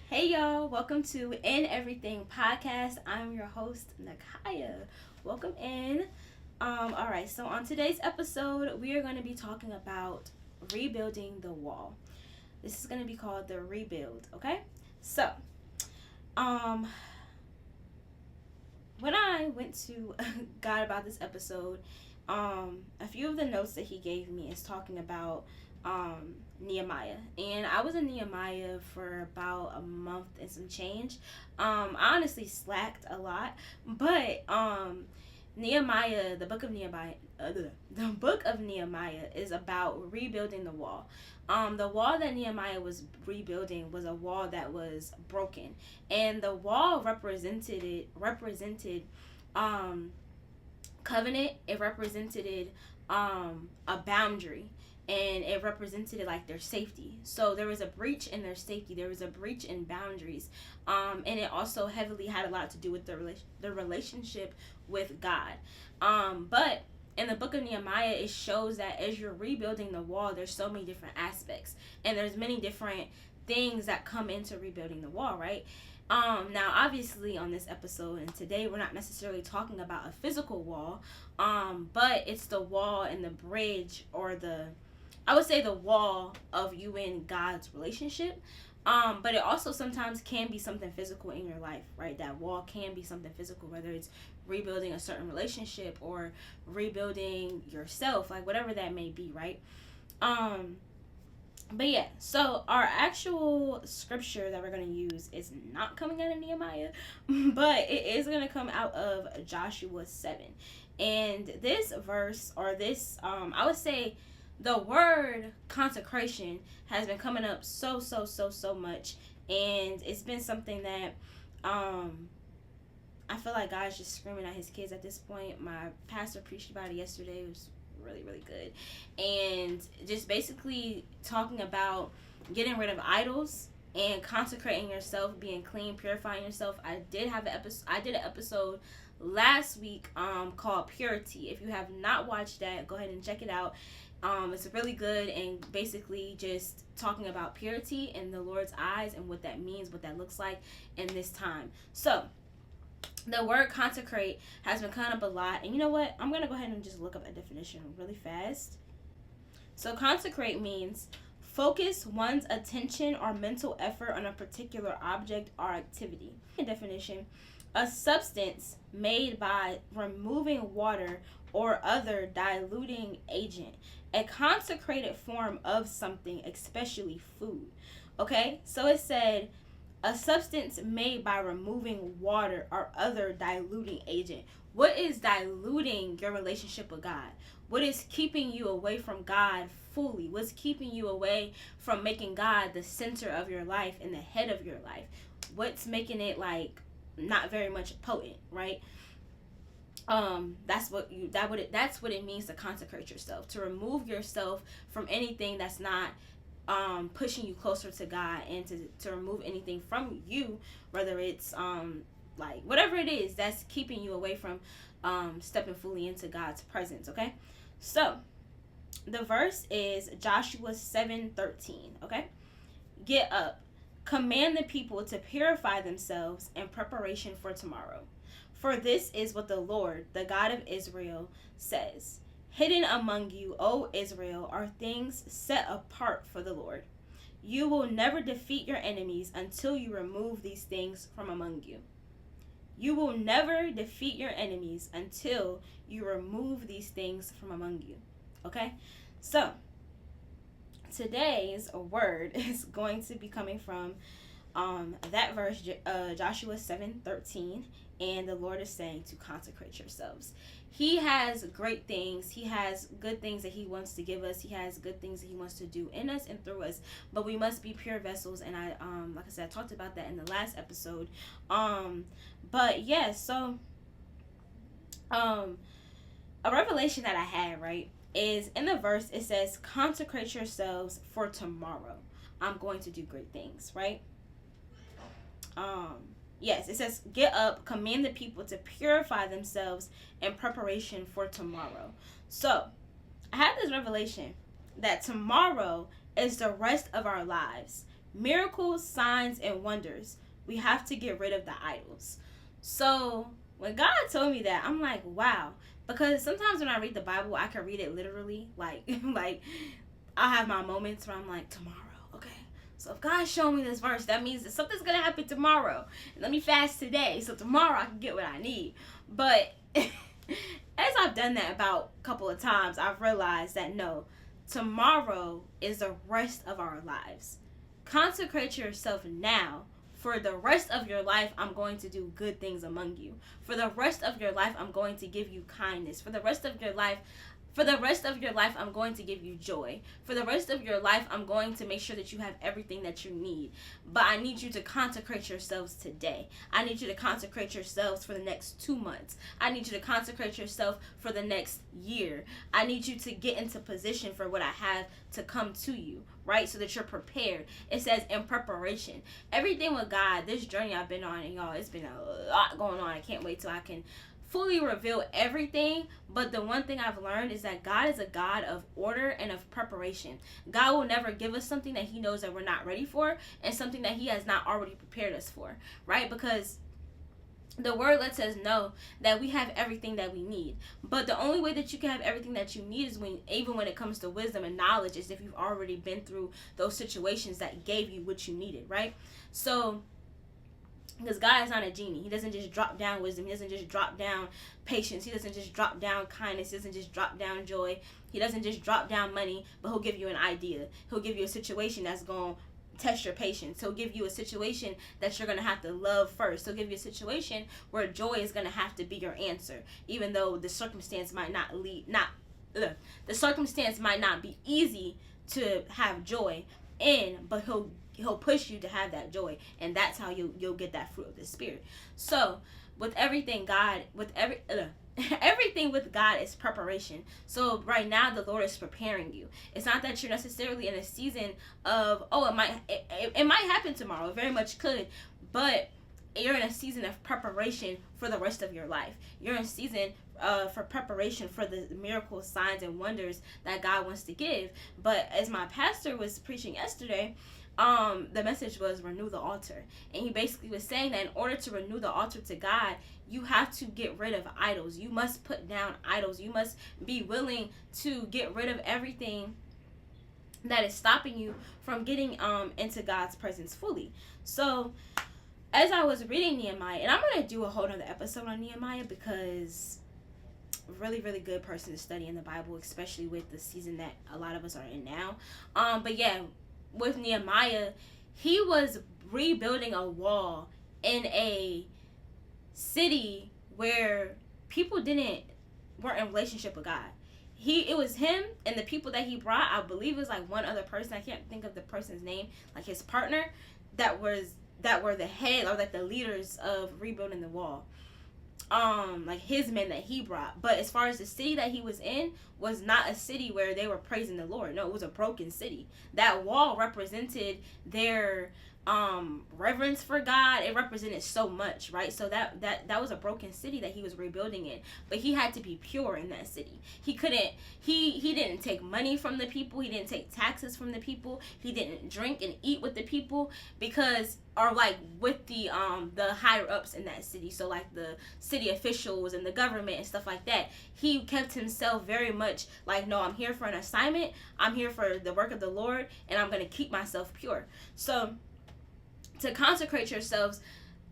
Hey y'all, welcome to In Everything Podcast. I'm your host, Nakaya. Welcome in. Alright, so on today's episode, we are going to be talking about rebuilding the wall. This is going to be called the rebuild, okay? So, um, when I went to God about this episode, a few of the notes that he gave me is talking about Nehemiah, and I was in Nehemiah for about a month and some change. I honestly slacked a lot, but Nehemiah, the book of Nehemiah is about rebuilding the wall. The wall that Nehemiah was rebuilding was a wall that was broken, and the wall represented covenant. It represented a boundary, and it represented like their safety. So there was a breach in their safety, there was a breach in boundaries, and it also heavily had a lot to do with the relationship with God. But in the book of Nehemiah, it shows that as you're rebuilding the wall, there's so many different aspects, and there's many different things that come into rebuilding the wall, right? Now obviously on this episode and today we're not necessarily talking about a physical wall, but it's the wall and the bridge, or I would say the wall of you and God's relationship. But it also sometimes can be something physical in your life, right? That wall can be something physical, whether it's rebuilding a certain relationship or rebuilding yourself, like whatever that may be, right? But yeah, so our actual scripture that we're going to use is not coming out of Nehemiah, but it is going to come out of Joshua 7. And this verse, or this, I would say, the word consecration has been coming up so much, and it's been something that I feel like God's just screaming at his kids at this point. My pastor preached about it yesterday. It was really good, and just basically talking about getting rid of idols and consecrating yourself, being clean, purifying yourself. I did an episode last week called Purity. If you have not watched that, go ahead and check it out. It's really good, and basically just talking about purity in the Lord's eyes and what that means, what that looks like in this time. So the word consecrate has been coming up a lot, and you know what, I'm gonna go ahead and just look up a definition really fast. So consecrate means focus one's attention or mental effort on a particular object or activity. Definition: a substance made by removing water or other diluting agent, a consecrated form of something, especially food. Okay, so it said a substance made by removing water or other diluting agent. What is diluting your relationship with God? What is keeping you away from God fully? What's keeping you away from making God the center of your life and the head of your life? What's making it like not very much potent, right? That's what it means to consecrate yourself, to remove yourself from anything that's not pushing you closer to God, and to remove anything from you, whether it's like whatever it is that's keeping you away from stepping fully into God's presence. Okay, so the verse is Joshua 7:13. Okay, get up, command the people to purify themselves in preparation for tomorrow. For this is what the Lord, the God of Israel, says. Hidden among you, O Israel, are things set apart for the Lord. You will never defeat your enemies until you remove these things from among you. You will never defeat your enemies until you remove these things from among you. Okay? So, today's word is going to be coming from that verse, Joshua 7:13, and the Lord is saying to consecrate yourselves. He has great things. He has good things that he wants to give us. He has good things that he wants to do in us and through us, but we must be pure vessels, and I like I said, I talked about that in the last episode. But yeah, so a revelation that I had, right, is in the verse. It says, consecrate yourselves for tomorrow. I'm going to do great things, right? Yes, it says, get up, command the people to purify themselves in preparation for tomorrow. So, I had this revelation that tomorrow is the rest of our lives, miracles, signs, and wonders. We have to get rid of the idols. So when God told me that, I'm like, wow. Because sometimes when I read the Bible, I can read it literally. Like, like I'll have my moments where I'm like, tomorrow, okay. So if God showed me this verse, that means that something's gonna happen tomorrow. And let me fast today, so tomorrow I can get what I need. But as I've done that about a couple of times, I've realized that no, tomorrow is the rest of our lives. Consecrate yourself now. For the rest of your life, I'm going to do good things among you. For the rest of your life, I'm going to give you kindness. For the rest of your life, I'm going to give you joy. For the rest of your life, I'm going to make sure that you have everything that you need. But I need you to consecrate yourselves today. I need you to consecrate yourselves for the next 2 months. I need you to consecrate yourself for the next year. I need you to get into position for what I have to come to you, right? So that you're prepared. It says in preparation. Everything with God, this journey I've been on, and y'all, it's been a lot going on. I can't wait till I can fully reveal everything, but the one thing I've learned is that God is a God of order and of preparation. God will never give us something that he knows that we're not ready for, and something that he has not already prepared us for, right? Because the word lets us know that we have everything that we need. But the only way that you can have everything that you need is even when it comes to wisdom and knowledge, is if you've already been through those situations that gave you what you needed, right? So because God is not a genie. He doesn't just drop down wisdom. He doesn't just drop down patience. He doesn't just drop down kindness. He doesn't just drop down joy. He doesn't just drop down money, but he'll give you an idea. He'll give you a situation that's going to test your patience. He'll give you a situation that you're going to have to love first. He'll give you a situation where joy is going to have to be your answer, even though the circumstance might not the circumstance might not be easy to have joy in, but he'll push you to have that joy, and that's how you'll get that fruit of the Spirit. So with everything everything with God is preparation. So right now the Lord is preparing you. It's not that you're necessarily in a season of it might happen tomorrow. It very much could, but you're in a season of preparation for the rest of your life. You're in a season for preparation for the miracles, signs, and wonders that God wants to give. But as my pastor was preaching yesterday, the message was renew the altar. And he basically was saying that in order to renew the altar to God, you have to get rid of idols. You must put down idols. You must be willing to get rid of everything that is stopping you from getting into God's presence fully. So as I was reading Nehemiah, and I'm going to do a whole other episode on Nehemiah, because really, really good person to study in the Bible, especially with the season that a lot of us are in now. But yeah, with Nehemiah, he was rebuilding a wall in a city where people weren't in relationship with God. It was him and the people that he brought. I believe it was like one other person. I can't think of the person's name, like his partner, that were the head, or like the leaders of rebuilding the wall. Like his men that he brought. But as far as the city that he was in, was not a city where they were praising the Lord. No, it was a broken city. That wall represented their reverence for God. It represented so much, right? So that was a broken city that he was rebuilding in. But he had to be pure in that city. He didn't take money from the people. He didn't take taxes from the people. He didn't drink and eat with the people, or like with the higher ups in that city. So like the city officials and the government and stuff like that. He kept himself very much like, no, I'm here for an assignment. I'm here for the work of the Lord, and I'm going to keep myself pure. So to consecrate yourselves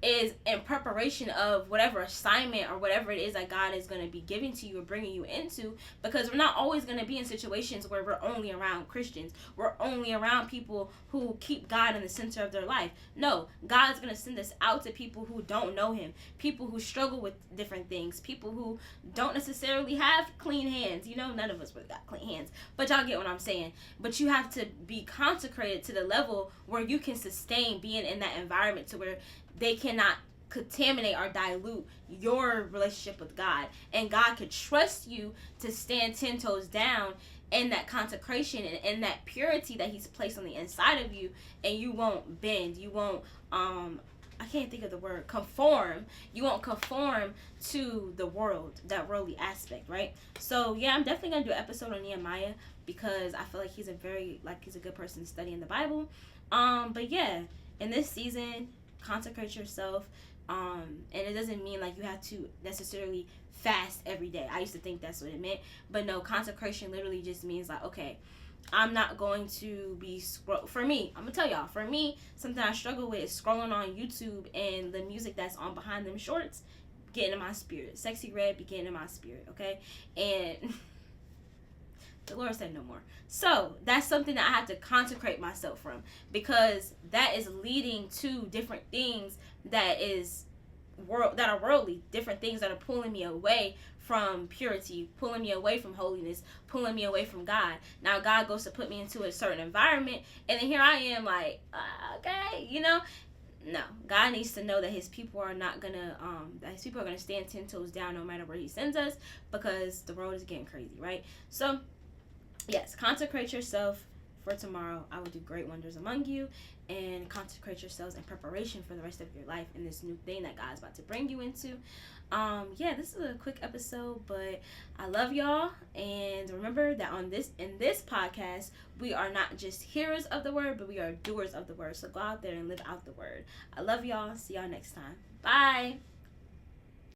is in preparation of whatever assignment or whatever it is that God is going to be giving to you or bringing you into, because we're not always going to be in situations where we're only around Christians. We're only around people who keep God in the center of their life. No, God's going to send us out to people who don't know him, people who struggle with different things, people who don't necessarily have clean hands. You know, none of us really got clean hands, but y'all get what I'm saying. But you have to be consecrated to the level where you can sustain being in that environment, to where they cannot contaminate or dilute your relationship with God. And God could trust you to stand 10 toes down in that consecration and in that purity that he's placed on the inside of you. And you won't bend. You won't, I can't think of the word, conform. You won't conform to the world, that worldly aspect, right? So yeah, I'm definitely going to do an episode on Nehemiah, because I feel like he's a good person to study in the Bible. But yeah, in this season, consecrate yourself. And it doesn't mean like you have to necessarily fast every day. I used to think that's what it meant, but no, consecration literally just means like, okay, I'm not going to be for me, I'm gonna tell y'all, for me, something I struggle with is scrolling on YouTube and the music that's on behind them shorts getting in my spirit. Sexy Red be getting in my spirit, okay? And the Lord said no more. So that's something that I have to consecrate myself from, because that is leading to different things that are worldly, different things that are pulling me away from purity, pulling me away from holiness, pulling me away from God. Now God goes to put me into a certain environment, and then here I am like, okay, no, God needs to know that his people are not gonna that his people are gonna stand 10 toes down no matter where he sends us, because the world is getting crazy, right? So yes, consecrate yourself for tomorrow. I will do great wonders among you. And consecrate yourselves in preparation for the rest of your life in this new thing that God's about to bring you into. Yeah, this is a quick episode, but I love y'all. And remember that in this podcast, we are not just hearers of the word, but we are doers of the word. So go out there and live out the word. I love y'all. See y'all next time. Bye.